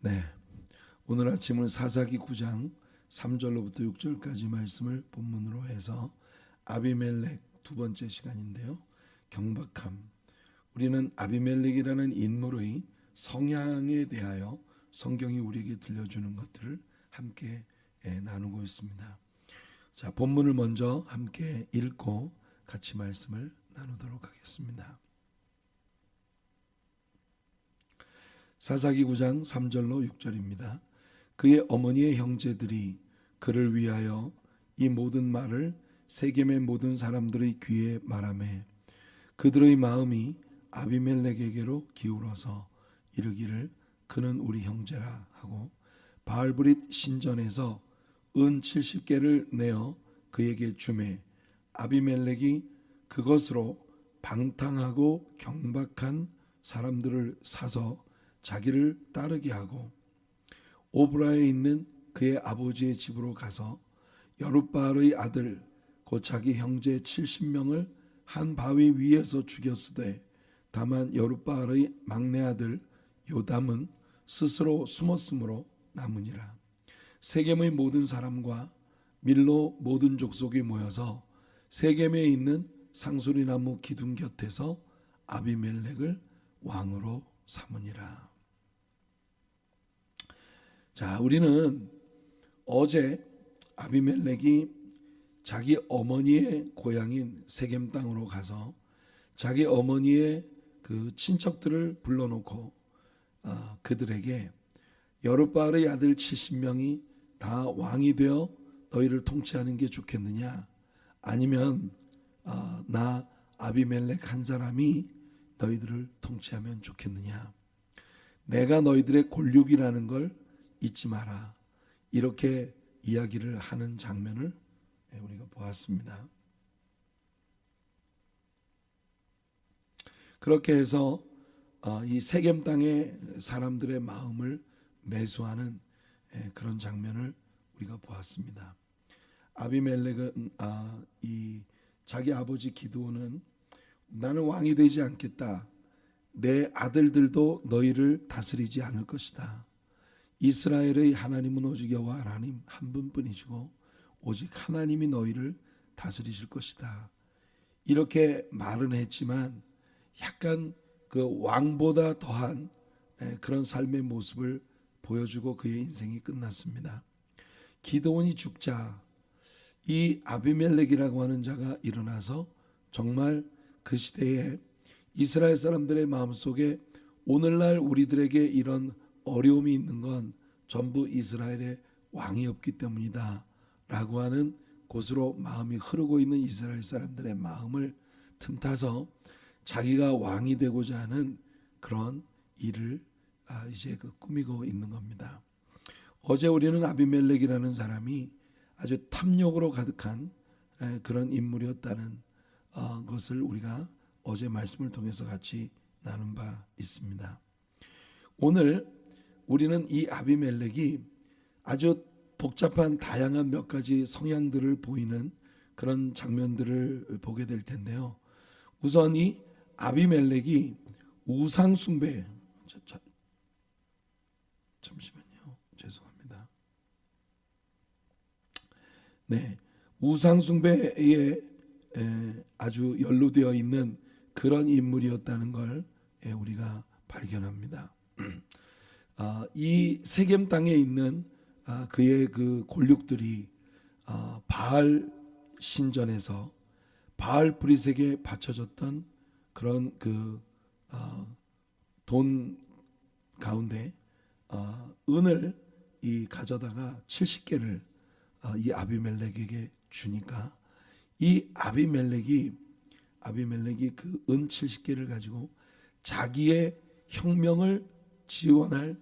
네, 오늘 아침은 사사기 9장 3절로부터 6절까지 말씀을 본문으로 해서 아비멜렉 두 번째 시간인데요. 경박함. 우리는 아비멜렉이라는 인물의 성향에 대하여 성경이 우리에게 들려주는 것들을 함께 나누고 있습니다. 자, 본문을 먼저 함께 읽고 같이 말씀을 나누도록 하겠습니다. 사사기 9장 3절로 6절입니다. 그의 어머니의 형제들이 그를 위하여 이 모든 말을 세겜의 모든 사람들의 귀에 말하매 그들의 마음이 아비멜렉에게로 기울어서 이르기를 그는 우리 형제라 하고 바알브릿 신전에서 은 70개를 내어 그에게 주매 아비멜렉이 그것으로 방탕하고 경박한 사람들을 사서 자기를 따르게 하고 오브라에 있는 그의 아버지의 집으로 가서 여룻바알의 아들 곧 자기 형제 70명을 한 바위 위에서 죽였으되 다만 여룻바알의 막내 아들 요담은 스스로 숨었으므로 남으니라. 세겜의 모든 사람과 밀로 모든 족속이 모여서 세겜에 있는 상수리나무 기둥 곁에서 아비멜렉을 왕으로 삼으니라. 자, 우리는 어제 아비멜렉이 자기 어머니의 고향인 세겜 땅으로 가서 자기 어머니의 그 친척들을 불러놓고 그들에게 여룻바알의 아들 70명이 다 왕이 되어 너희를 통치하는 게 좋겠느냐, 아니면 나 아비멜렉 한 사람이 너희들을 통치하면 좋겠느냐, 내가 너희들의 골육이라는 걸 잊지 마라, 이렇게 이야기를 하는 장면을 우리가 보았습니다. 그렇게 해서 이 세겜 땅의 사람들의 마음을 매수하는 그런 장면을 우리가 보았습니다. 아비멜렉은 이 자기 아버지 기드온은 나는 왕이 되지 않겠다, 내 아들들도 너희를 다스리지 않을 것이다, 이스라엘의 하나님은 오직 여호와 하나님 한 분뿐이시고 오직 하나님이 너희를 다스리실 것이다, 이렇게 말은 했지만 약간 그 왕보다 더한 그런 삶의 모습을 보여주고 그의 인생이 끝났습니다. 기드온이 죽자 이 아비멜렉이라고 하는 자가 일어나서 정말 그 시대에 이스라엘 사람들의 마음속에 오늘날 우리들에게 이런 어려움이 있는 건 전부 이스라엘의 왕이 없기 때문이다 라고 하는 곳으로 마음이 흐르고 있는 이스라엘 사람들의 마음을 틈타서 자기가 왕이 되고자 하는 그런 일을 이제 꾸미고 있는 겁니다. 어제 우리는 아비멜렉이라는 사람이 아주 탐욕으로 가득한 그런 인물이었다는 것을 우리가 어제 말씀을 통해서 같이 나눈 바 있습니다. 오늘 우리는 이 아비멜렉이 아주 복잡한 다양한 몇 가지 성향들을 보이는 그런 장면들을 보게 될 텐데요. 우선 이 아비멜렉이 우상 숭배, 잠시만요, 죄송합니다. 네, 우상 숭배에 아주 연루되어 있는 그런 인물이었다는 걸 우리가 발견합니다. 이 세겜 땅에 있는 그의 그 골육들이 바알 신전에서 바알 브릿에게 바쳐졌던 그런 그 돈 가운데 은을 이 가져다가 70개를 이 아비멜렉에게 주니까 이 아비멜렉이 그 은 70개를 가지고 자기의 혁명을 지원할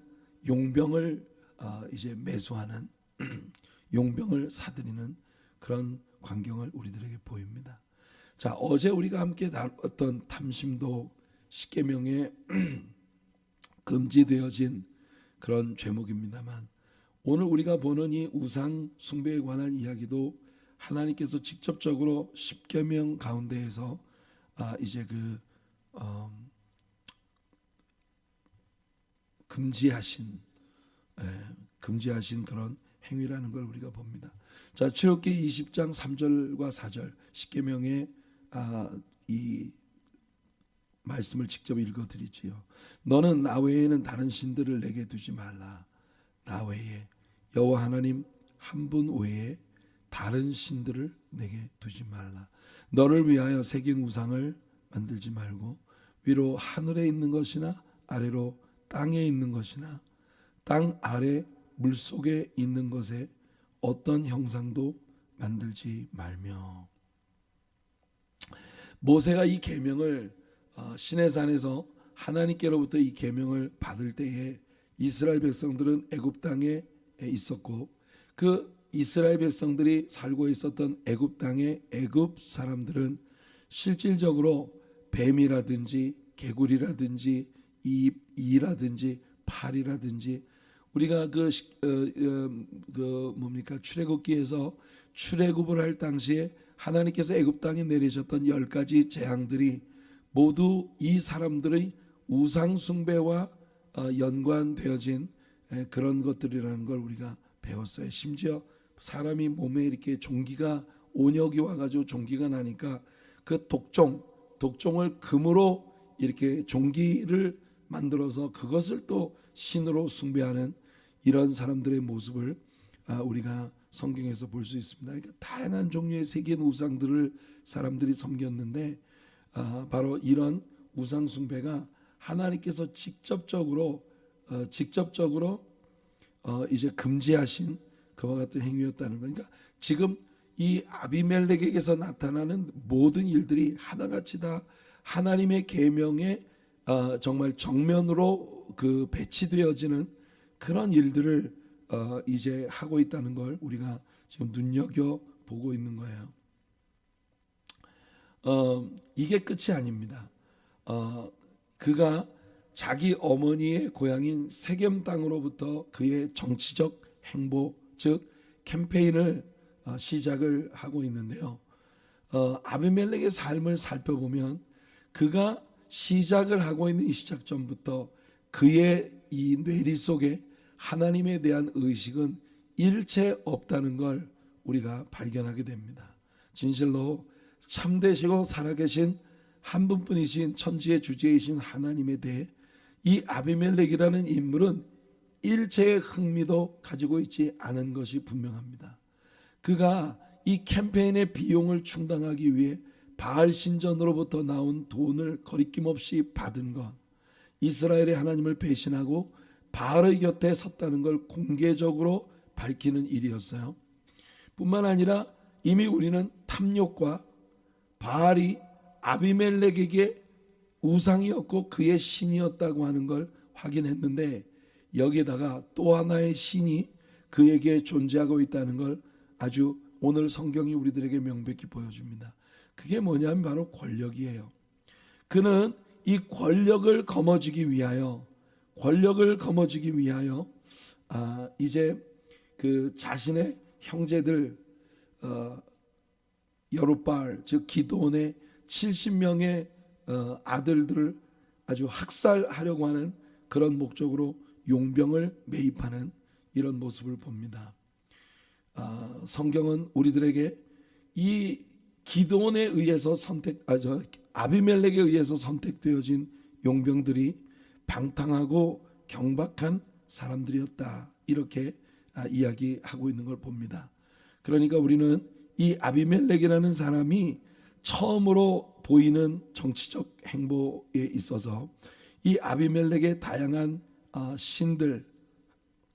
용병을 이제 매수하는 용병을 사들이는 그런 광경을 우리들에게 보입니다. 자, 어제 우리가 함께 다뤘던 탐심도 십계명에 금지되어진 그런 죄목입니다만 오늘 우리가 보는 이 우상 숭배에 관한 이야기도 하나님께서 직접적으로 십계명 가운데에서 이제 금지하신 금지하신 그런 행위라는 걸 우리가 봅니다. 자, 출애굽기 20장 3절과 4절 십계명의 이 말씀을 직접 읽어드리지요. 너는 나 외에는 다른 신들을 내게 두지 말라. 나 외에 여호와 하나님 한 분 외에 다른 신들을 내게 두지 말라. 너를 위하여 새긴 우상을 만들지 말고 위로 하늘에 있는 것이나 아래로 땅에 있는 것이나 땅 아래 물속에 있는 것에 어떤 형상도 만들지 말며. 모세가 이 계명을 시내산에서 하나님께로부터 이 계명을 받을 때에 이스라엘 백성들은 애굽 땅에 있었고 그 이스라엘 백성들이 살고 있었던 애굽 땅의 애굽 사람들은 실질적으로 뱀이라든지 개구리라든지 이라든지 팔이라든지 우리가 출애굽기에서 출애굽을 할 당시에 하나님께서 애굽 땅에 내리셨던 10가지 재앙들이 모두 이 사람들의 우상 숭배와 연관되어진 그런 것들이라는 걸 우리가 배웠어요. 심지어 사람이 몸에 이렇게 종기가 온역이 와가지고 종기가 나니까 그 독종을 금으로 이렇게 종기를 만들어서 그것을 또 신으로 숭배하는 이런 사람들의 모습을 우리가 성경에서 볼 수 있습니다. 그러니까 다양한 종류의 새긴 우상들을 사람들이 섬겼는데 바로 이런 우상 숭배가 하나님께서 직접적으로 이제 금지하신 그와 같은 행위였다는 거니까 지금 이 아비멜렉에게서 나타나는 모든 일들이 하나같이 다 하나님의 계명에 정말 정면으로 그 배치되어지는 그런 일들을 이제 하고 있다는 걸 우리가 지금 눈여겨 보고 있는 거예요. 이게 끝이 아닙니다. 그가 자기 어머니의 고향인 세겜 땅으로부터 그의 정치적 행보 즉 캠페인을 시작을 하고 있는데요. 아비멜렉의 삶을 살펴보면 그가 시작을 하고 있는 이 시작점부터 그의 이 뇌리 속에 하나님에 대한 의식은 일체 없다는 걸 우리가 발견하게 됩니다. 진실로 참되시고 살아계신 한 분뿐이신 천지의 주제이신 하나님에 대해 이 아비멜렉이라는 인물은 일체의 흥미도 가지고 있지 않은 것이 분명합니다. 그가 이 캠페인의 비용을 충당하기 위해 바알 신전으로부터 나온 돈을 거리낌 없이 받은 것, 이스라엘의 하나님을 배신하고 바알의 곁에 섰다는 걸 공개적으로 밝히는 일이었어요. 뿐만 아니라 이미 우리는 탐욕과 바알이 아비멜렉에게 우상이었고 그의 신이었다고 하는 걸 확인했는데 여기에다가 또 하나의 신이 그에게 존재하고 있다는 걸 아주 오늘 성경이 우리들에게 명백히 보여줍니다. 그게 뭐냐면 바로 권력이에요. 그는 이 권력을 거머쥐기 위하여 이제 그 자신의 형제들 여룻바알 즉 기드온의 70명의 아들들을 아주 학살하려고 하는 그런 목적으로 용병을 매입하는 이런 모습을 봅니다. 성경은 우리들에게 이 기드온에 의해서 아비멜렉에 의해서 선택되어진 용병들이 방탕하고 경박한 사람들이었다 이렇게 이야기하고 있는 걸 봅니다. 그러니까 우리는 이 아비멜렉이라는 사람이 처음으로 보이는 정치적 행보에 있어서 이 아비멜렉의 다양한 신들,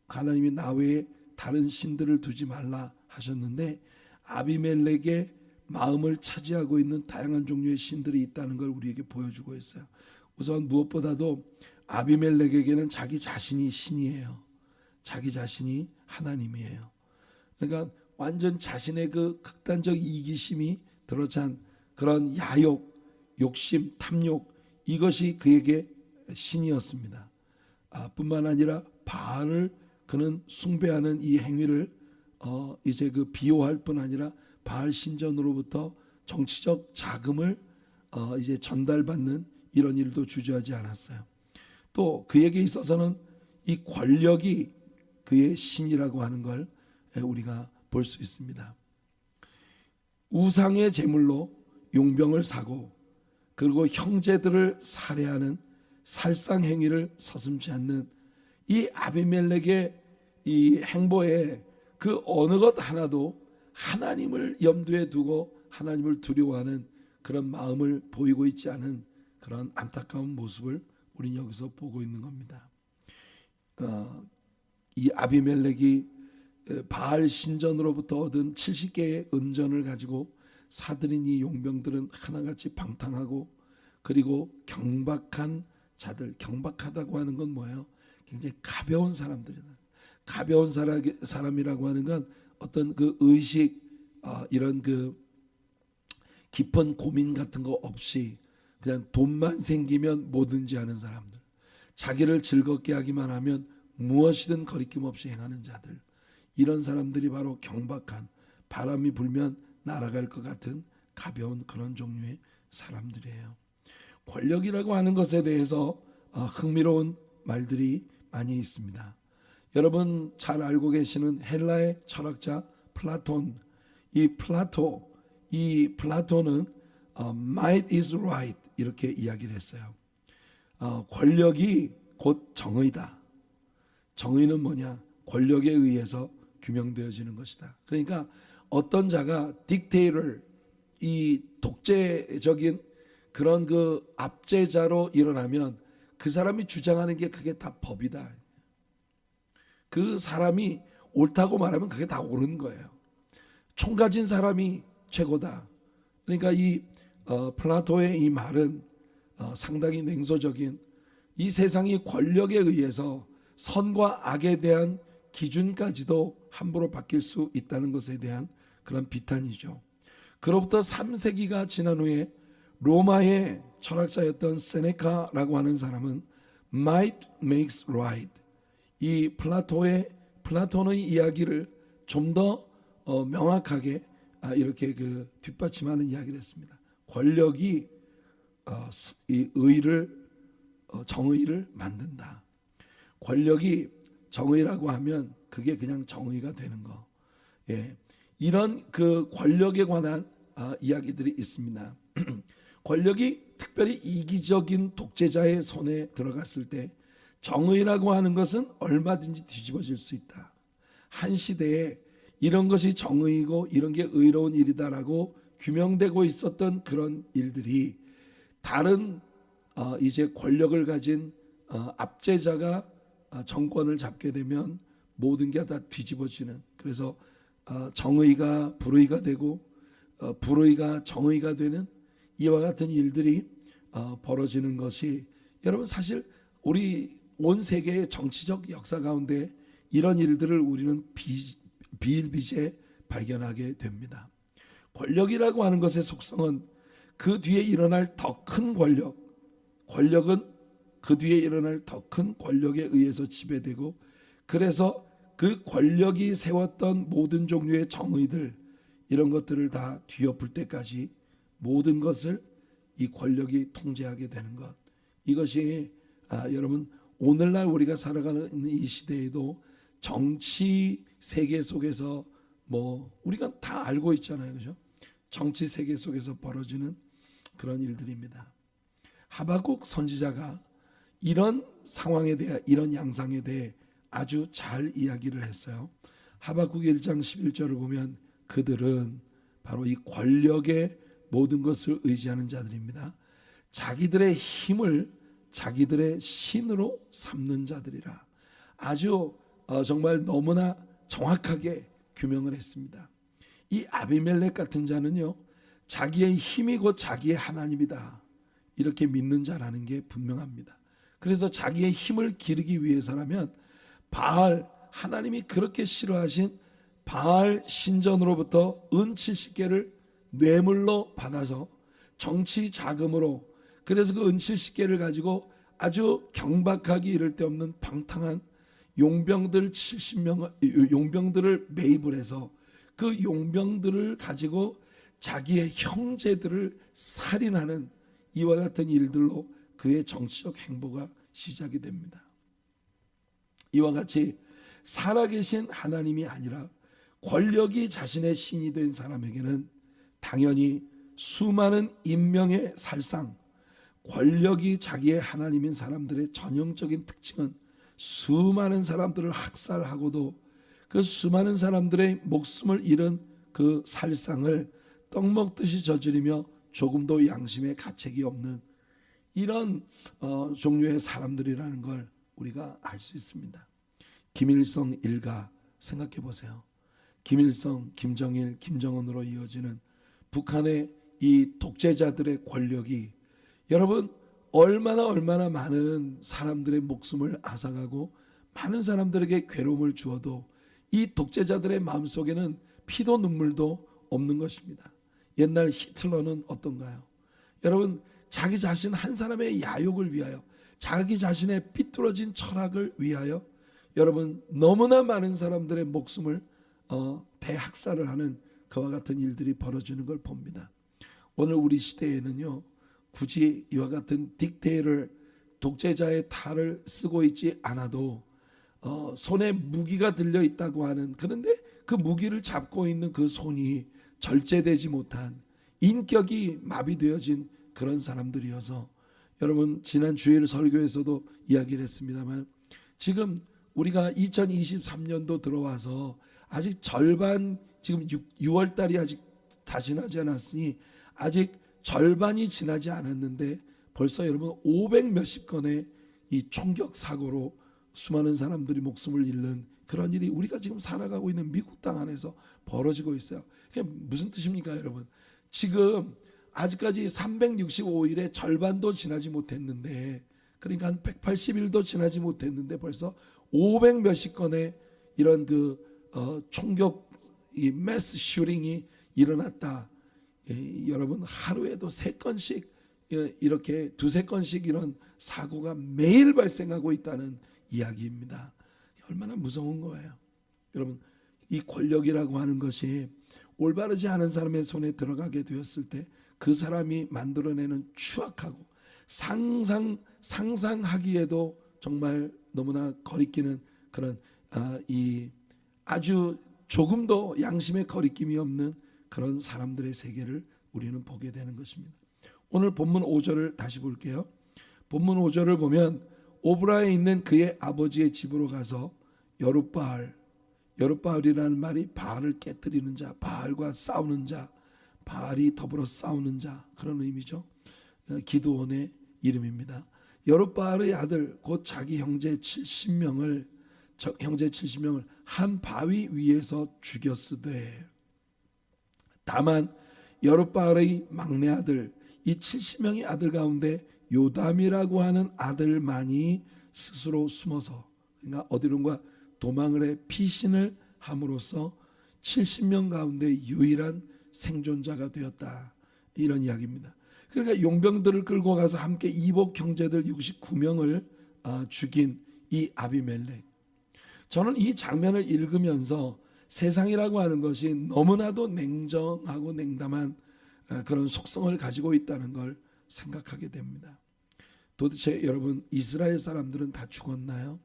하나님이 나 외에 다른 신들을 두지 말라 하셨는데 아비멜렉의 마음을 차지하고 있는 다양한 종류의 신들이 있다는 걸 우리에게 보여주고 있어요. 우선 무엇보다도 아비멜렉에게는 자기 자신이 신이에요. 자기 자신이 하나님이에요. 그러니까 완전 자신의 그 극단적 이기심이 들어찬 그런 야욕, 욕심, 탐욕 이것이 그에게 신이었습니다. 뿐만 아니라 바알을 그는 숭배하는 이 행위를 이제 그 비호할 뿐 아니라 바알 신전으로부터 정치적 자금을 이제 전달받는 이런 일도 주저하지 않았어요. 또 그에게 있어서는 이 권력이 그의 신이라고 하는 걸 우리가 볼 수 있습니다. 우상의 제물로 용병을 사고 그리고 형제들을 살해하는 살상 행위를 서슴지 않는 이 아비멜렉의 이 행보에 그 어느 것 하나도 하나님을 염두에 두고 하나님을 두려워하는 그런 마음을 보이고 있지 않은 그런 안타까운 모습을 우리는 여기서 보고 있는 겁니다. 이 아비멜렉이 바알 신전으로부터 얻은 70개의 은전을 가지고 사들인 이 용병들은 하나같이 방탕하고 그리고 경박한 자들, 경박하다고 하는 건 뭐예요? 굉장히 가벼운 사람들이다. 가벼운 사람이라고 하는 건 어떤 그 의식, 이런 그 깊은 고민 같은 거 없이 그냥 돈만 생기면 뭐든지 하는 사람들, 자기를 즐겁게 하기만 하면 무엇이든 거리낌 없이 행하는 자들, 이런 사람들이 바로 경박한, 바람이 불면 날아갈 것 같은 가벼운 그런 종류의 사람들이에요. 권력이라고 하는 것에 대해서 흥미로운 말들이 많이 있습니다. 여러분 잘 알고 계시는 헬라의 철학자 플라톤, 이 플라톤은 might is right 이렇게 이야기를 했어요. 권력이 곧 정의다. 정의는 뭐냐? 권력에 의해서 규명되어지는 것이다. 그러니까 어떤 자가 딕테이터를, 이 독재적인 그런 그 압제자로 일어나면 그 사람이 주장하는 게 그게 다 법이다. 그 사람이 옳다고 말하면 그게 다 옳은 거예요. 총 가진 사람이 최고다. 그러니까 이 플라토의 이 말은 상당히 냉소적인, 이 세상이 권력에 의해서 선과 악에 대한 기준까지도 함부로 바뀔 수 있다는 것에 대한 그런 비탄이죠. 그로부터 3세기가 지난 후에 로마의 철학자였던 세네카라고 하는 사람은 might makes right, 이 플라톤의 이야기를 좀 더 명확하게 이렇게 그 뒷받침하는 이야기를 했습니다. 권력이 이 정의를 만든다. 권력이 정의라고 하면 그게 그냥 정의가 되는 거. 예, 이런 그 권력에 관한 이야기들이 있습니다. 권력이 특별히 이기적인 독재자의 손에 들어갔을 때 정의라고 하는 것은 얼마든지 뒤집어질 수 있다. 한 시대에 이런 것이 정의이고 이런 게 의로운 일이다라고 규명되고 있었던 그런 일들이 다른 이제 권력을 가진 압제자가 정권을 잡게 되면 모든 게 다 뒤집어지는, 그래서 정의가 불의가 되고 불의가 정의가 되는 이와 같은 일들이 벌어지는 것이, 여러분 사실 우리 온 세계의 정치적 역사 가운데 이런 일들을 우리는 비일비재 발견하게 됩니다. 권력이라고 하는 것의 속성은 그 뒤에 일어날 더 큰 권력은 그 뒤에 일어날 더 큰 권력에 의해서 지배되고, 그래서 그 권력이 세웠던 모든 종류의 정의들, 이런 것들을 다 뒤엎을 때까지 모든 것을 이 권력이 통제하게 되는 것, 이것이 여러분 오늘날 우리가 살아가는 이 시대에도 정치 세계 속에서 뭐 우리가 다 알고 있잖아요, 그죠? 정치 세계 속에서 벌어지는 그런 일들입니다. 하박국 선지자가 이런 상황에 대해, 이런 양상에 대해 아주 잘 이야기를 했어요. 하박국 1장 11절을 보면 그들은 바로 이 권력의 모든 것을 의지하는 자들입니다. 자기들의 힘을 자기들의 신으로 삼는 자들이라. 아주 정말 너무나 정확하게 규명을 했습니다. 이 아비멜렉 같은 자는요, 자기의 힘이 곧 자기의 하나님이다 이렇게 믿는 자라는 게 분명합니다. 그래서 자기의 힘을 기르기 위해서라면 바알, 하나님이 그렇게 싫어하신 바알 신전으로부터 은 70개를 뇌물로 받아서 정치 자금으로, 그래서 그 은 70개를 가지고 아주 경박하기 이를 데 없는 방탕한 용병들 70명, 용병들을 매입을 해서 그 용병들을 가지고 자기의 형제들을 살인하는 이와 같은 일들로 그의 정치적 행보가 시작이 됩니다. 이와 같이 살아계신 하나님이 아니라 권력이 자신의 신이 된 사람에게는 당연히 수많은 인명의 살상, 권력이 자기의 하나님인 사람들의 전형적인 특징은 수많은 사람들을 학살하고도 그 수많은 사람들의 목숨을 잃은 그 살상을 떡먹듯이 저지르며 조금도 양심의 가책이 없는 이런 종류의 사람들이라는 걸 우리가 알 수 있습니다. 김일성 일가 생각해 보세요. 김일성, 김정일, 김정은으로 이어지는 북한의 이 독재자들의 권력이 여러분 얼마나 많은 사람들의 목숨을 앗아가고 많은 사람들에게 괴로움을 주어도 이 독재자들의 마음속에는 피도 눈물도 없는 것입니다. 옛날 히틀러는 어떤가요? 여러분 자기 자신 한 사람의 야욕을 위하여, 자기 자신의 삐뚤어진 철학을 위하여 여러분 너무나 많은 사람들의 목숨을 대학살을 하는 그와 같은 일들이 벌어지는 걸 봅니다. 오늘 우리 시대에는요, 굳이 이와 같은 딕테이터를, 독재자의 탈을 쓰고 있지 않아도 손에 무기가 들려 있다고 하는, 그런데 그 무기를 잡고 있는 그 손이 절제되지 못한, 인격이 마비되어진 그런 사람들이어서, 여러분 지난 주일 설교에서도 이야기를 했습니다만 지금 우리가 2023년도 들어와서 아직 절반, 지금 6월 달이 아직 다 지나지 않았으니 아직 절반이 지나지 않았는데 벌써 여러분 500 몇십 건의 이 총격 사고로 수많은 사람들이 목숨을 잃는 그런 일이 우리가 지금 살아가고 있는 미국 땅 안에서 벌어지고 있어요. 그게 무슨 뜻입니까, 여러분? 지금 아직까지 365일의 절반도 지나지 못했는데, 그러니까 한 180일도 지나지 못했는데 벌써 500 몇십 건의 이런 그 총격, 이 매스 슈팅이 일어났다. 여러분 하루에도 3건씩 이렇게 2-3건씩 이런 사고가 매일 발생하고 있다는 이야기입니다. 얼마나 무서운 거예요. 여러분 이 권력이라고 하는 것이 올바르지 않은 사람의 손에 들어가게 되었을 때 그 사람이 만들어내는 추악하고 상상하기에도 정말 너무나 거리끼는 그런 이 아주 조금도 양심의 거리낌이 없는 그런 사람들의 세계를 우리는 보게 되는 것입니다. 오늘 본문 5절을 다시 볼게요. 본문 5절을 보면 오브라에 있는 그의 아버지의 집으로 가서 여룻바알이라는 말이 바알을 깨뜨리는 자, 바알과 싸우는 자, 바알이 더불어 싸우는 자, 그런 의미죠. 기드온의 이름입니다. 여룻바알의 아들 곧 자기 형제 70명을 한 바위 위에서 죽였으되, 다만 여룻바알의 막내 아들, 이 70명의 아들 가운데 요담이라고 하는 아들만이 스스로 숨어서, 그러니까 어디론가 도망을 해 피신을 함으로써 70명 가운데 유일한 생존자가 되었다, 이런 이야기입니다. 그러니까 용병들을 끌고 가서 함께 이복 형제들 69명을 죽인 이 아비멜렉, 저는 이 장면을 읽으면서 세상이라고 하는 것이 너무나도 냉정하고 냉담한 그런 속성을 가지고 있다는 걸 생각하게 됩니다. 도대체 여러분 이스라엘 사람들은 다 죽었나요?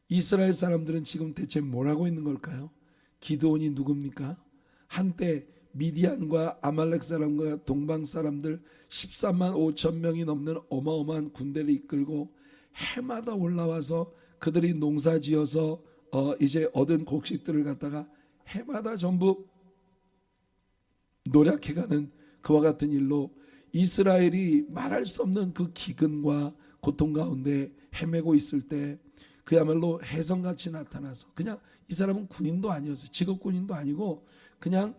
이스라엘 사람들은 지금 대체 뭘 하고 있는 걸까요? 기드온이 누굽니까? 한때 미디안과 아말렉 사람과 동방 사람들 13만 5천 명이 넘는 어마어마한 군대를 이끌고 해마다 올라와서 그들이 농사지어서 이제 얻은 곡식들을 갖다가 해마다 전부 노력해가는 그와 같은 일로 이스라엘이 말할 수 없는 그 기근과 고통 가운데 헤매고 있을 때 그야말로 혜성같이 나타나서, 그냥 이 사람은 군인도 아니었어요. 직업 군인도 아니고 그냥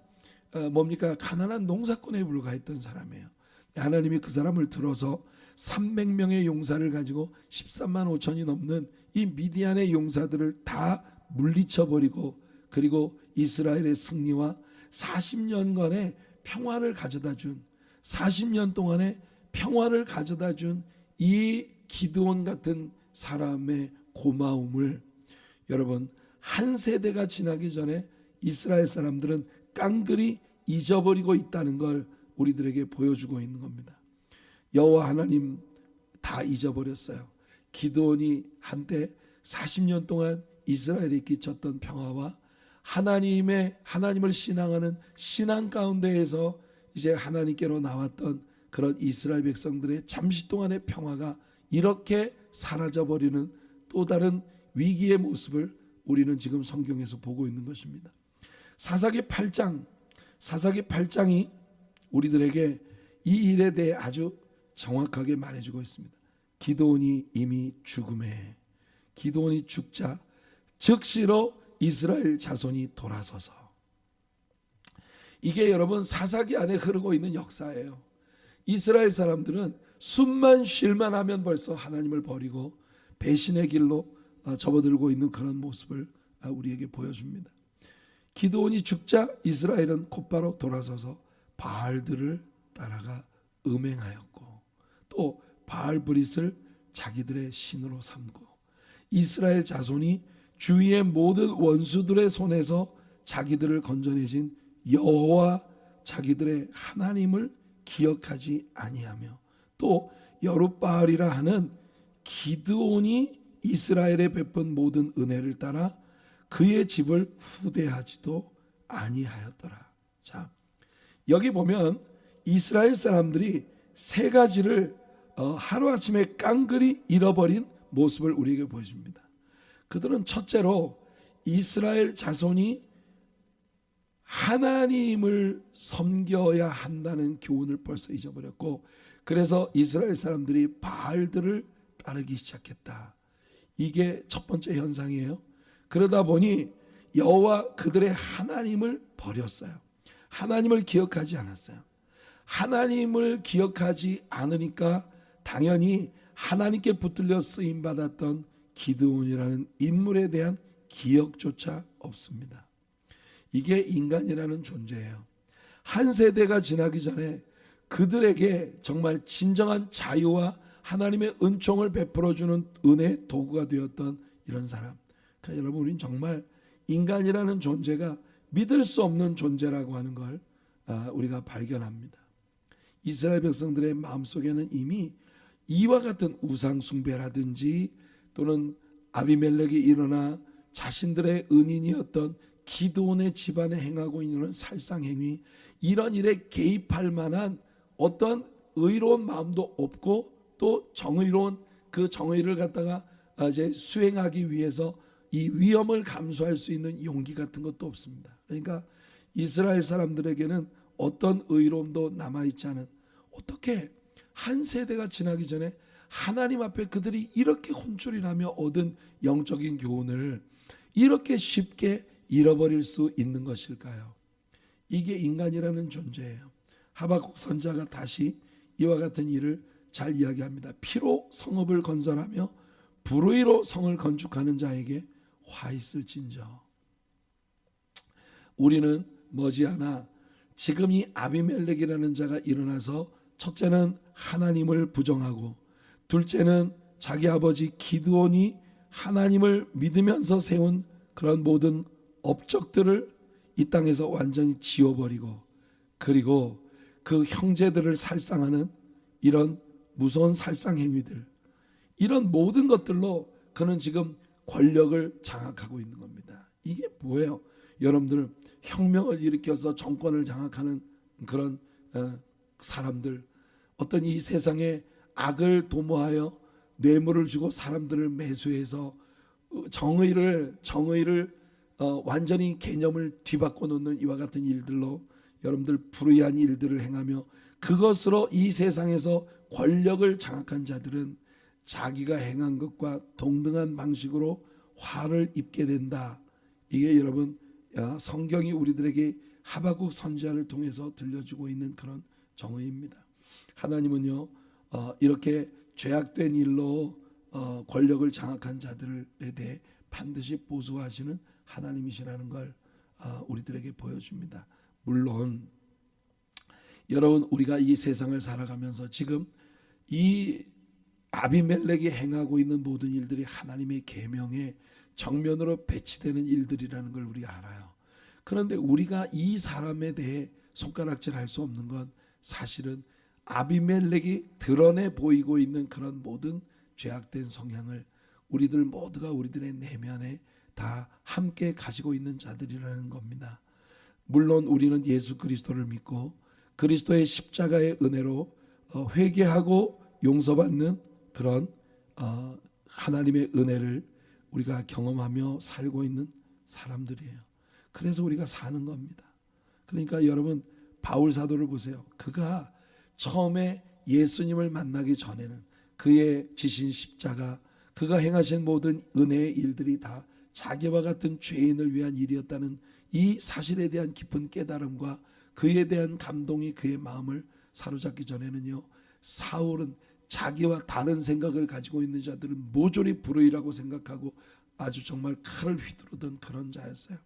가난한 농사꾼에 불과했던 사람이에요. 하나님이 그 사람을 들어서 300명의 용사를 가지고 13만 5천이 넘는 이 미디안의 용사들을 다 물리쳐버리고, 그리고 이스라엘의 승리와 40년간의 평화를 가져다준, 40년 동안의 평화를 가져다준 이 기드온 같은 사람의 고마움을 여러분 한 세대가 지나기 전에 이스라엘 사람들은 깡그리 잊어버리고 있다는 걸 우리들에게 보여주고 있는 겁니다. 여호와 하나님 다 잊어버렸어요. 기드온이 한때 40년 동안 이스라엘에 끼쳤던 평화와 하나님을 신앙하는 신앙 가운데에서 이제 하나님께로 나왔던 그런 이스라엘 백성들의 잠시 동안의 평화가 이렇게 사라져버리는 또 다른 위기의 모습을 우리는 지금 성경에서 보고 있는 것입니다. 사사기 8장이 우리들에게 이 일에 대해 아주 정확하게 말해주고 있습니다. 기드온이 이미 죽음에, 기드온이 죽자 즉시로 이스라엘 자손이 돌아서서, 이게 여러분 사사기 안에 흐르고 있는 역사예요. 이스라엘 사람들은 숨만 쉴만 하면 벌써 하나님을 버리고 배신의 길로 접어들고 있는 그런 모습을 우리에게 보여줍니다. 기드온이 죽자 이스라엘은 곧바로 돌아서서 바알들을 따라가 음행하였고 또 바알브릿을 자기들의 신으로 삼고 이스라엘 자손이 주위의 모든 원수들의 손에서 자기들을 건져내신 여호와 자기들의 하나님을 기억하지 아니하며 또 여룻바알이라 하는 기드온이 이스라엘에 베푼 모든 은혜를 따라 그의 집을 후대하지도 아니하였더라. 자, 여기 보면 이스라엘 사람들이 세 가지를 하루아침에 깡그리 잃어버린 모습을 우리에게 보여줍니다. 그들은 첫째로 이스라엘 자손이 하나님을 섬겨야 한다는 교훈을 벌써 잊어버렸고, 그래서 이스라엘 사람들이 바알들을 따르기 시작했다. 이게 첫 번째 현상이에요. 그러다 보니 여호와 그들의 하나님을 버렸어요. 하나님을 기억하지 않았어요. 하나님을 기억하지 않으니까 당연히 하나님께 붙들려 쓰임 받았던 기드온이라는 인물에 대한 기억조차 없습니다. 이게 인간이라는 존재예요. 한 세대가 지나기 전에 그들에게 정말 진정한 자유와 하나님의 은총을 베풀어주는 은혜의 도구가 되었던 이런 사람. 그러니까 여러분, 우리는 정말 인간이라는 존재가 믿을 수 없는 존재라고 하는 걸 우리가 발견합니다. 이스라엘 백성들의 마음속에는 이미 이와 같은 우상 숭배라든지 또는 아비멜렉이 일어나 자신들의 은인이었던 기드온의 집안에 행하고 있는 살상행위, 이런 일에 개입할 만한 어떤 의로운 마음도 없고 또 정의로운 그 정의를 갖다가 이제 수행하기 위해서 이 위험을 감수할 수 있는 용기 같은 것도 없습니다. 그러니까 이스라엘 사람들에게는 어떤 의로움도 남아있지 않은, 어떻게 한 세대가 지나기 전에 하나님 앞에 그들이 이렇게 혼쭐이 나며 얻은 영적인 교훈을 이렇게 쉽게 잃어버릴 수 있는 것일까요? 이게 인간이라는 존재예요. 하박국 선지자가 다시 이와 같은 일을 잘 이야기합니다. 피로 성읍을 건설하며 불의로 성을 건축하는 자에게 화 있을진저. 우리는 머지않아 지금 이 아비멜렉이라는 자가 일어나서 첫째는 하나님을 부정하고 둘째는 자기 아버지 기드온이 하나님을 믿으면서 세운 그런 모든 업적들을 이 땅에서 완전히 지워버리고, 그리고 그 형제들을 살상하는 이런 무서운 살상 행위들, 이런 모든 것들로 그는 지금 권력을 장악하고 있는 겁니다. 이게 뭐예요? 여러분들, 혁명을 일으켜서 정권을 장악하는 그런 사람들, 어떤 이 세상에 악을 도모하여 뇌물을 주고 사람들을 매수해서 정의를 완전히 개념을 뒤바꿔 놓는 이와 같은 일들로 여러분들 불의한 일들을 행하며 그것으로 이 세상에서 권력을 장악한 자들은 자기가 행한 것과 동등한 방식으로 화를 입게 된다. 이게 여러분 성경이 우리들에게 하박국 선지자를 통해서 들려주고 있는 그런 정의입니다. 하나님은요 이렇게 죄악된 일로 권력을 장악한 자들에 대해 반드시 보수하시는 하나님이시라는 걸 우리들에게 보여줍니다. 물론 여러분, 우리가 이 세상을 살아가면서 지금 이 아비멜렉이 행하고 있는 모든 일들이 하나님의 계명에 정면으로 배치되는 일들이라는 걸 우리가 알아요. 그런데 우리가 이 사람에 대해 손가락질할 수 없는 건 사실은 아비멜렉이 드러내 보이고 있는 그런 모든 죄악된 성향을 우리들 모두가 우리들의 내면에 다 함께 가지고 있는 자들이라는 겁니다. 물론 우리는 예수 그리스도를 믿고 그리스도의 십자가의 은혜로 회개하고 용서받는 그런 하나님의 은혜를 우리가 경험하며 살고 있는 사람들이에요. 그래서 우리가 사는 겁니다. 그러니까 여러분 바울 사도를 보세요. 그가 처음에 예수님을 만나기 전에는 그의 지신 십자가, 그가 행하신 모든 은혜의 일들이 다 자기와 같은 죄인을 위한 일이었다는 이 사실에 대한 깊은 깨달음과 그에 대한 감동이 그의 마음을 사로잡기 전에는요, 사울은 자기와 다른 생각을 가지고 있는 자들은 모조리 불의라고 생각하고 아주 정말 칼을 휘두르던 그런 자였어요.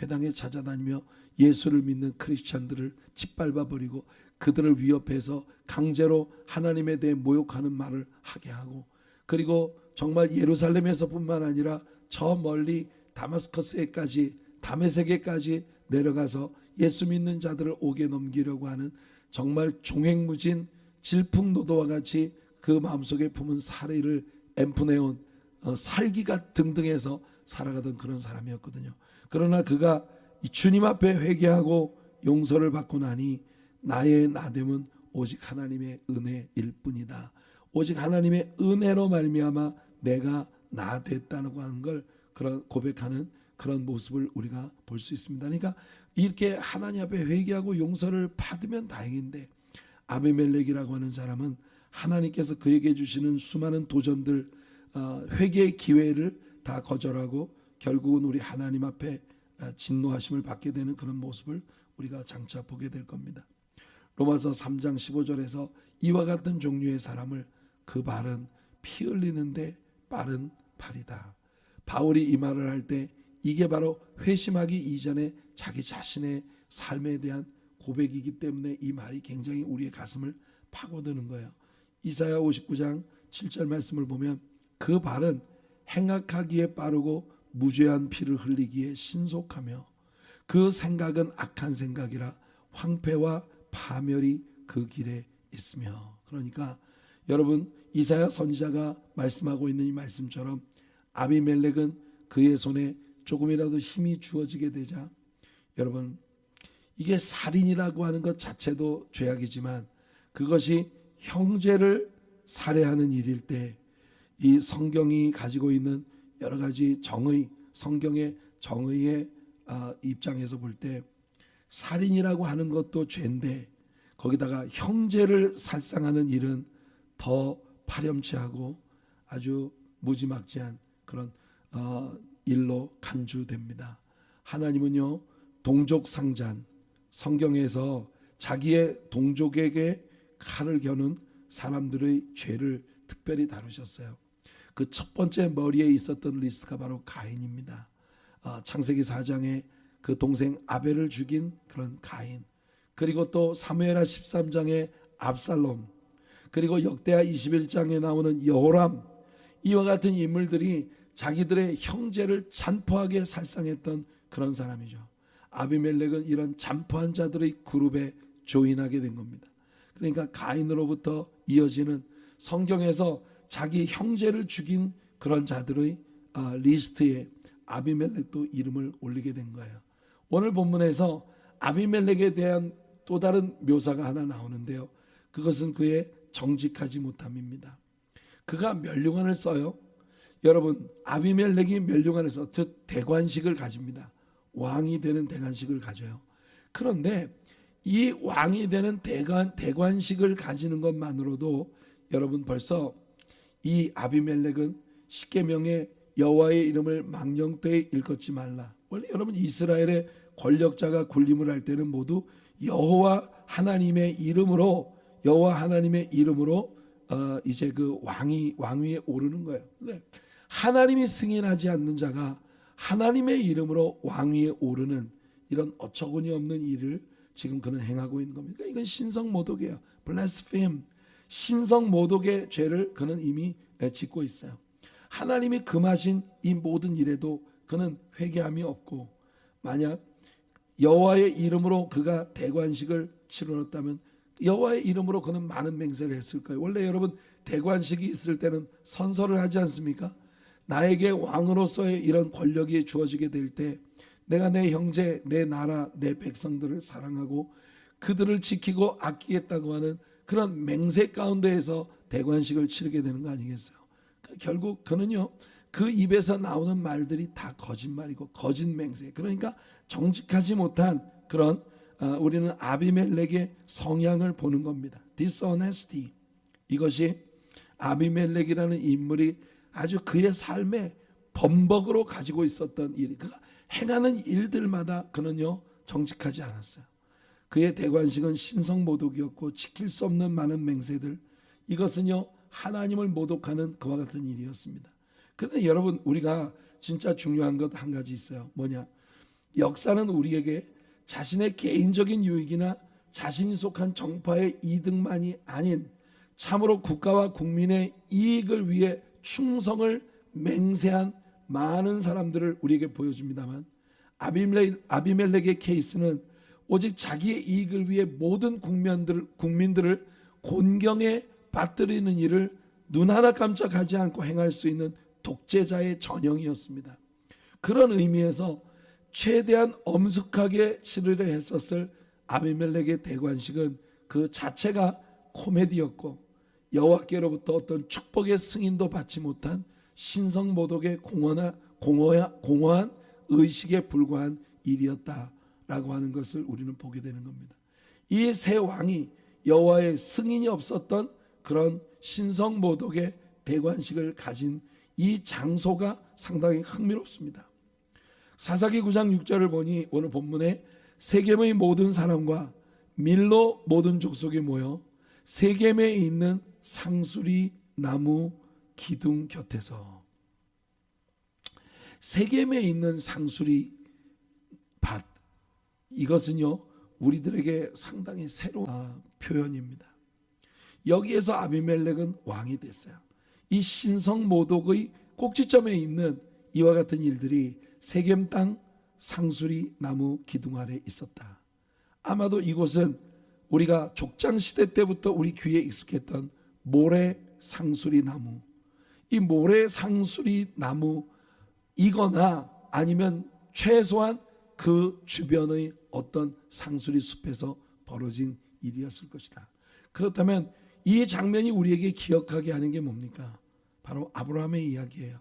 회당에 찾아다니며 예수를 믿는 크리스찬들을 짓밟아 버리고 그들을 위협해서 강제로 하나님에 대해 모욕하는 말을 하게 하고, 그리고 정말 예루살렘에서뿐만 아니라 저 멀리 다메섹에까지 내려가서 예수 믿는 자들을 옥에 넘기려고 하는 정말 종횡무진 질풍노도와 같이 그 마음속에 품은 살해를 엠프내온 살기가 등등해서 살아가던 그런 사람이었거든요. 그러나 그가 주님 앞에 회개하고 용서를 받고 나니 나의 나됨은 오직 하나님의 은혜일 뿐이다. 오직 하나님의 은혜로 말미암아 내가 나 됐다고 하는 걸 그런 고백하는 그런 모습을 우리가 볼 수 있습니다. 그러니까 이렇게 하나님 앞에 회개하고 용서를 받으면 다행인데, 아비멜렉이라고 하는 사람은 하나님께서 그에게 주시는 수많은 도전들, 회개의 기회를 다 거절하고 결국은 우리 하나님 앞에 진노하심을 받게 되는 그런 모습을 우리가 장차 보게 될 겁니다. 로마서 3장 15절에서 이와 같은 종류의 사람을 그 발은 피 흘리는데 빠른 발이다. 바울이 이 말을 할 때 이게 바로 회심하기 이전에 자기 자신의 삶에 대한 고백이기 때문에 이 말이 굉장히 우리의 가슴을 파고드는 거예요. 이사야 59장 7절 말씀을 보면 그 발은 행악하기에 빠르고 무죄한 피를 흘리기에 신속하며 그 생각은 악한 생각이라 황폐와 파멸이 그 길에 있으며. 그러니까 여러분 이사야 선지자가 말씀하고 있는 이 말씀처럼 아비멜렉은 그의 손에 조금이라도 힘이 주어지게 되자, 여러분 이게 살인이라고 하는 것 자체도 죄악이지만 그것이 형제를 살해하는 일일 때 이 성경이 가지고 있는 여러 가지 정의, 성경의 정의의 입장에서 볼 때 살인이라고 하는 것도 죄인데 거기다가 형제를 살상하는 일은 더 파렴치하고 아주 무지막지한 그런 일로 간주됩니다. 하나님은요 동족상잔, 성경에서 자기의 동족에게 칼을 겨눈 사람들의 죄를 특별히 다루셨어요. 그 첫 번째 머리에 있었던 리스트가 바로 가인입니다. 창세기 4장에 그 동생 아벨을 죽인 그런 가인, 그리고 또 사무엘하 13장에 압살롬, 그리고 역대하 21장에 나오는 여호람, 이와 같은 인물들이 자기들의 형제를 잔포하게 살상했던 그런 사람이죠. 아비멜렉은 이런 잔포한 자들의 그룹에 조인하게 된 겁니다. 그러니까 가인으로부터 이어지는 성경에서 자기 형제를 죽인 그런 자들의 리스트에 아비멜렉도 이름을 올리게 된 거예요. 오늘 본문에서 아비멜렉에 대한 또 다른 묘사가 하나 나오는데요, 그것은 그의 정직하지 못함입니다. 그가 멸류관을 써요. 여러분 아비멜렉이 멸류관을 써, 즉 대관식을 가집니다. 왕이 되는 대관식을 가져요. 그런데 이 왕이 되는 대관식을 가지는 것만으로도 여러분 벌써 이 아비멜렉은 십계명에 여호와의 이름을 망령되이 일컫지 말라. 원래 여러분 이스라엘의 권력자가 군림을 할 때는 모두 여호와 하나님의 이름으로 이제 그 왕위에 오르는 거예요. 네. 하나님이 승인하지 않는 자가 하나님의 이름으로 왕위에 오르는 이런 어처구니 없는 일을 지금 그는 행하고 있는 겁니다. 그러니까 이건 신성모독이에요. 블라스페임, 신성모독의 죄를 그는 이미 짓고 있어요. 하나님이 금하신 이 모든 일에도 그는 회개함이 없고, 만약 여호와의 이름으로 그가 대관식을 치렀다면 여호와의 이름으로 그는 많은 맹세를 했을 거예요. 원래 여러분 대관식이 있을 때는 선서를 하지 않습니까? 나에게 왕으로서의 이런 권력이 주어지게 될 때 내가 내 형제, 내 나라, 내 백성들을 사랑하고 그들을 지키고 아끼겠다고 하는 그런 맹세 가운데에서 대관식을 치르게 되는 거 아니겠어요? 결국 그는요, 그 입에서 나오는 말들이 다 거짓말이고 거짓 맹세, 그러니까 정직하지 못한 그런 우리는 아비멜렉의 성향을 보는 겁니다. dishonesty. 이것이 아비멜렉이라는 인물이 아주 그의 삶에 범벅으로 가지고 있었던 일, 그가 행하는 일들마다 그는요 정직하지 않았어요. 그의 대관식은 신성모독이었고 지킬 수 없는 많은 맹세들, 이것은요 하나님을 모독하는 그와 같은 일이었습니다. 그런데 여러분, 우리가 진짜 중요한 것 한 가지 있어요. 뭐냐? 역사는 우리에게 자신의 개인적인 유익이나 자신이 속한 정파의 이득만이 아닌 참으로 국가와 국민의 이익을 위해 충성을 맹세한 많은 사람들을 우리에게 보여줍니다만, 아비멜렉의 케이스는 오직 자기의 이익을 위해 모든 국민들을 곤경에 빠뜨리는 일을 눈 하나 깜짝하지 않고 행할 수 있는 독재자의 전형이었습니다. 그런 의미에서 최대한 엄숙하게 치르려 했었을 아비멜렉의 대관식은 그 자체가 코미디였고, 여호와께로부터 어떤 축복의 승인도 받지 못한 신성모독의 공허한 의식에 불과한 일이었다라고 하는 것을 우리는 보게 되는 겁니다. 이 세 왕이 여호와의 승인이 없었던 그런 신성모독의 대관식을 가진 이 장소가 상당히 흥미롭습니다. 사사기 9장 6절을 보니 오늘 본문에 세겜의 모든 사람과 밀로 모든 족속이 모여 세겜에 있는 상수리 나무 기둥 곁에서, 세겜에 있는 상수리 밭, 이것은요 우리들에게 상당히 새로운 표현입니다. 여기에서 아비멜렉은 왕이 됐어요. 이 신성모독의 꼭지점에 있는 이와 같은 일들이 세겜 땅 상수리 나무 기둥 아래 있었다. 아마도 이곳은 우리가 족장시대 때부터 우리 귀에 익숙했던 모래 상수리 나무, 이 모래 상수리 나무이거나 아니면 최소한 그 주변의 어떤 상수리 숲에서 벌어진 일이었을 것이다. 그렇다면 이 장면이 우리에게 기억하게 하는 게 뭡니까? 바로 아브라함의 이야기예요.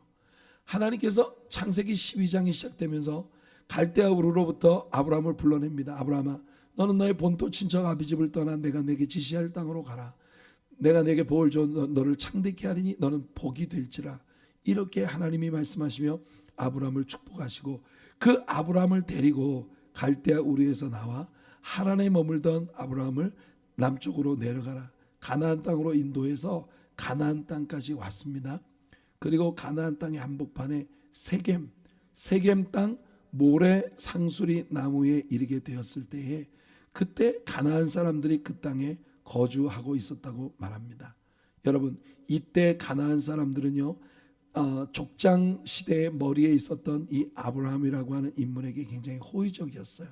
하나님께서 창세기 12장이 시작되면서 갈대아 우르로부터 아브라함을 불러냅니다. 아브라함아, 너는 너의 본토 친척 아비집을 떠나 내가 내게 지시할 땅으로 가라. 내가 내게 복을 줘 너를 창대케 하리니 너는 복이 될지라. 이렇게 하나님이 말씀하시며 아브라함을 축복하시고, 그 아브라함을 데리고 갈대아 우르에서 나와 하란에 머물던 아브라함을 남쪽으로 내려가라. 가나안 땅으로 인도해서 가나안 땅까지 왔습니다. 그리고 가나안 땅의 한복판에 세겜 땅 모래 상수리 나무에 이르게 되었을 때에, 그때 가나안 사람들이 그 땅에 거주하고 있었다고 말합니다. 여러분, 이때 가나안 사람들은요 족장 시대의 머리에 있었던 이 아브라함이라고 하는 인물에게 굉장히 호의적이었어요.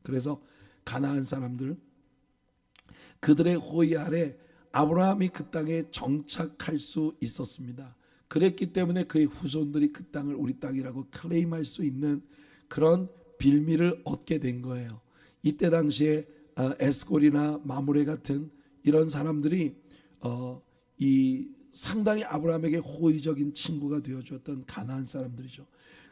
그래서 가나안 사람들, 그들의 호의 아래 아브라함이 그 땅에 정착할 수 있었습니다. 그랬기 때문에 그의 후손들이 그 땅을 우리 땅이라고 클레임할 수 있는 그런 빌미를 얻게 된 거예요. 이때 당시에 에스골이나 마므레 같은 이런 사람들이 이 상당히 아브라함에게 호의적인 친구가 되어주었던 가나안 사람들이죠.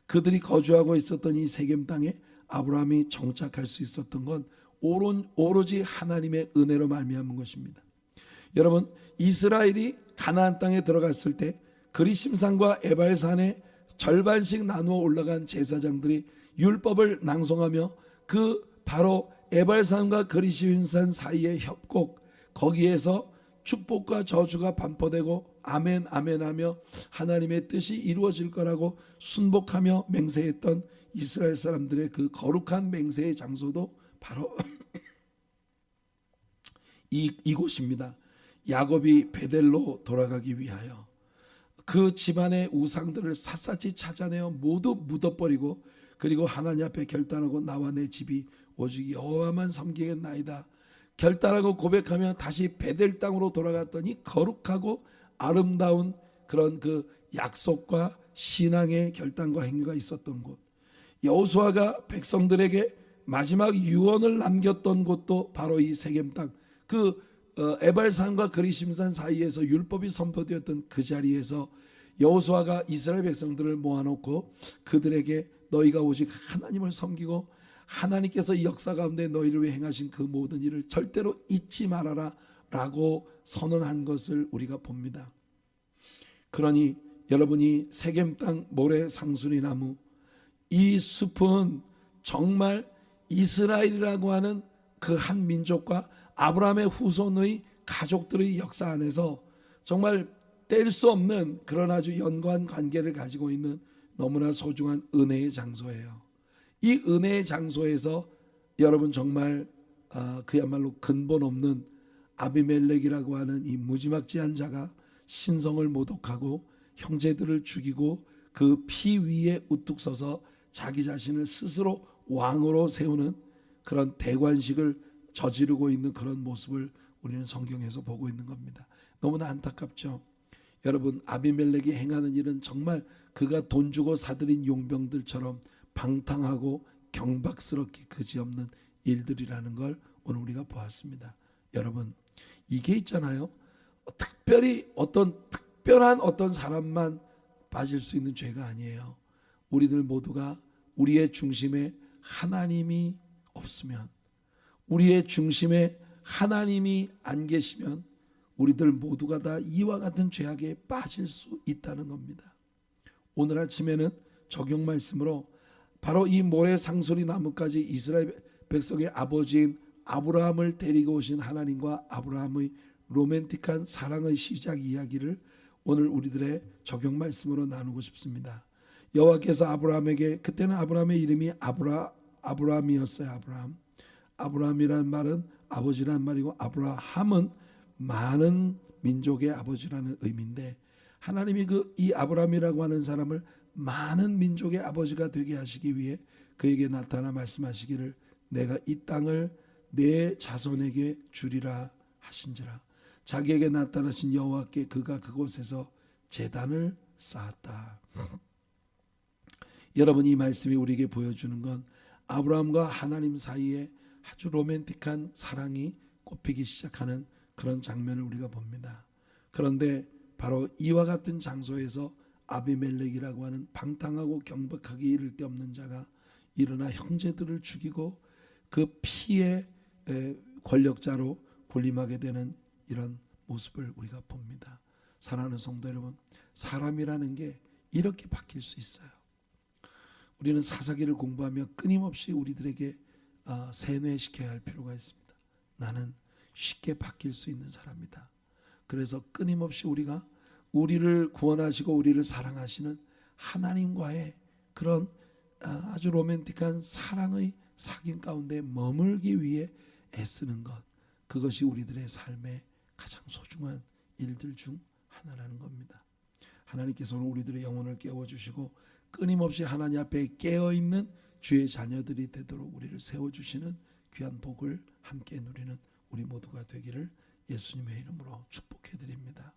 그들이 거주하고 있었던 이 세겜 땅에 아브라함이 정착할 수 있었던 건 오로지 하나님의 은혜로 말미암은 것입니다. 여러분, 이스라엘이 가나안 땅에 들어갔을 때 그리심산과 에발산에 절반씩 나누어 올라간 제사장들이 율법을 낭송하며 그 바로 에발산과 그리심산 사이의 협곡, 거기에서 축복과 저주가 반포되고 아멘 아멘 하며 하나님의 뜻이 이루어질 거라고 순복하며 맹세했던 이스라엘 사람들의 그 거룩한 맹세의 장소도 바로 이곳입니다. 야곱이 베델로 돌아가기 위하여 그 집안의 우상들을 샅샅이 찾아내어 모두 묻어버리고, 그리고 하나님 앞에 결단하고 나와 내 집이 오직 여호와만 섬기겠나이다 결단하고 고백하며 다시 베델 땅으로 돌아갔더니 거룩하고 아름다운 그런 그 약속과 신앙의 결단과 행위가 있었던 곳, 여호수아가 백성들에게 마지막 유언을 남겼던 곳도 바로 이 세겜 땅, 그 에발산과 그리심산 사이에서 율법이 선포되었던 그 자리에서 여호수아가 이스라엘 백성들을 모아놓고 그들에게 너희가 오직 하나님을 섬기고 하나님께서 이 역사 가운데 너희를 위해 행하신 그 모든 일을 절대로 잊지 말아라 라고 선언한 것을 우리가 봅니다. 그러니 여러분이 세겜 땅 모래 상수리 나무, 이 숲은 정말 이스라엘이라고 하는 그 한 민족과 아브라함의 후손의 가족들의 역사 안에서 정말 뗄 수 없는 그런 아주 연관 관계를 가지고 있는 너무나 소중한 은혜의 장소예요. 이 은혜의 장소에서 여러분 정말 그야말로 근본 없는 아비멜렉이라고 하는 이 무지막지한 자가 신성을 모독하고 형제들을 죽이고 그 피 위에 우뚝 서서 자기 자신을 스스로 왕으로 세우는 그런 대관식을 저지르고 있는 그런 모습을 우리는 성경에서 보고 있는 겁니다. 너무나 안타깝죠. 여러분, 아비멜렉이 행하는 일은 정말 그가 돈 주고 사들인 용병들처럼 방탕하고 경박스럽게 그지없는 일들이라는 걸 오늘 우리가 보았습니다. 여러분, 이게 있잖아요. 특별히 특별한 어떤 사람만 빠질 수 있는 죄가 아니에요. 우리들 모두가 우리의 중심에 하나님이 없으면, 우리의 중심에 하나님이 안 계시면 우리들 모두가 다 이와 같은 죄악에 빠질 수 있다는 겁니다. 오늘 아침에는 적용 말씀으로 바로 이 모래 상수리 나무까지 이스라엘 백성의 아버지인 아브라함을 데리고 오신 하나님과 아브라함의 로맨틱한 사랑의 시작 이야기를 오늘 우리들의 적용 말씀으로 나누고 싶습니다. 여호와께서 아브라함에게, 그때는 아브라함의 이름이 아브라함이었어요. 아브라함이라는 말은 아버지라는 말이고, 아브라함은 많은 민족의 아버지라는 의미인데, 하나님이 이 아브라함이라고 하는 사람을 많은 민족의 아버지가 되게 하시기 위해 그에게 나타나 말씀하시기를 내가 이 땅을 내 자손에게 주리라 하신지라. 자기에게 나타나신 여호와께 그가 그곳에서 제단을 쌓았다. 여러분, 이 말씀이 우리에게 보여주는 건 아브라함과 하나님 사이에 아주 로맨틱한 사랑이 꽃피기 시작하는 그런 장면을 우리가 봅니다. 그런데 바로 이와 같은 장소에서 아비멜렉이라고 하는 방탕하고 경박하기 이를 데 없는 자가 일어나 형제들을 죽이고 그 피의 권력자로 군림하게 되는 이런 모습을 우리가 봅니다. 사랑하는 성도 여러분, 사람이라는 게 이렇게 바뀔 수 있어요. 우리는 사사기를 공부하며 끊임없이 우리들에게 세뇌시켜야 할 필요가 있습니다. 나는 쉽게 바뀔 수 있는 사람이다. 그래서 끊임없이 우리가 우리를 구원하시고 우리를 사랑하시는 하나님과의 그런 아주 로맨틱한 사랑의 사귐 가운데 머물기 위해 애쓰는 것, 그것이 우리들의 삶의 가장 소중한 일들 중 하나라는 겁니다. 하나님께서 오늘 우리들의 영혼을 깨워주시고 끊임없이 하나님 앞에 깨어있는 주의 자녀들이 되도록 우리를 세워주시는 귀한 복을 함께 누리는 우리 모두가 되기를 예수님의 이름으로 축복해드립니다.